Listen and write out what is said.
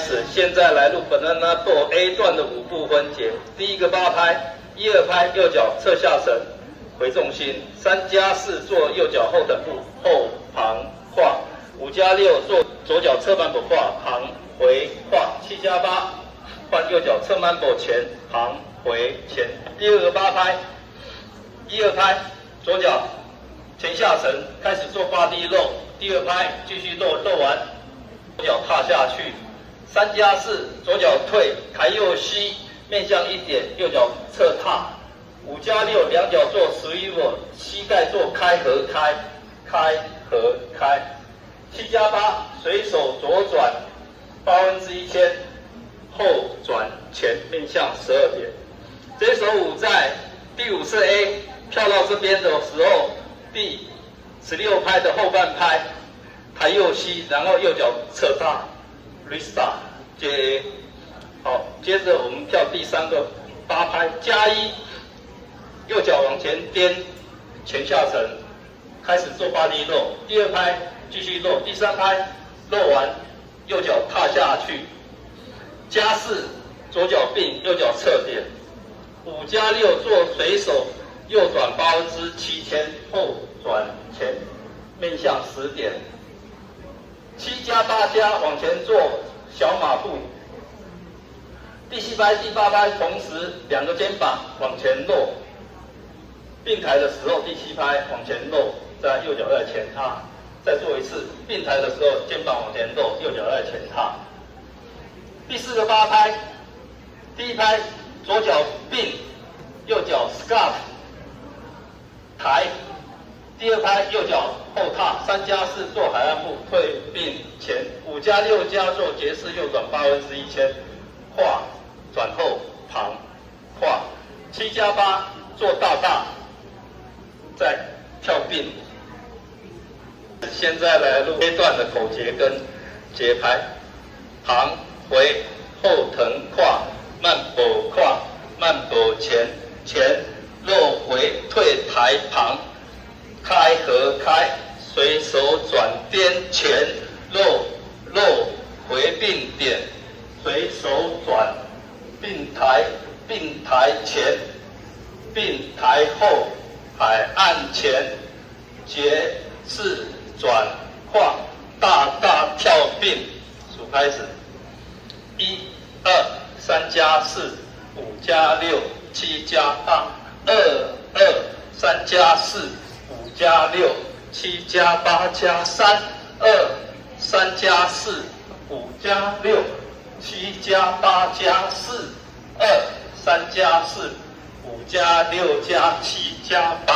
始，现在来录banana ball A 段的5步分解。第一个8拍，1、2拍，右脚侧下沉，回重心；3加4做右脚后等步，后旁跨；5加6做左脚侧慢步跨，旁回跨；7加8换右脚侧慢步前，旁回前。第二个8拍，1、2拍，左脚前下沉，开始做body roll。第2拍继续roll完，左脚踏下去。3加4，左脚退，抬右膝，面向1点，右脚侧踏。5加6，两脚做 swivel， 膝盖做开合开，开合开。7加8，随手左转1/8千，后转前，面向12点。这首舞在第5次 A 跳到这边的时候，第16拍的后半拍，抬右膝，然后右脚侧踏 ，restart 接 A。好，接着我们跳第3个8拍加1，右脚往前颠，前下沉，开始做body roll。第2拍继续roll，第3拍roll完，右脚踏下去，加4，左脚并，右脚侧点。5加6做随手右转7000，后转前，面向10点。7加8加往前做小马步。第7拍、第8拍同时2个肩膀往前落，并抬的时候第7拍往前落，再右脚在前踏。再做一次，并抬的时候肩膀往前落，右脚在前踏。第4个8拍，第1拍左脚并，右脚 scarf 抬。第2拍右脚后踏，3加4做海岸步，退并前。5加6加做蝶式右转1000，跨转后旁跨。7加8做大大，再跳并。现在来录 A 段的口诀跟节拍：旁回后腾跨，慢步跨，慢步前，前落回退抬旁。开合开，随手转颠前，落回并点，随手转并抬前，并抬后，海岸前，节式转跨，大大跳并。数开始，1、2、3加4，5加6，7加8，2、3加4。5加6， 7加8加3，2、3加4，5加6， 7加8加4，2、3加4，5加6加7加8。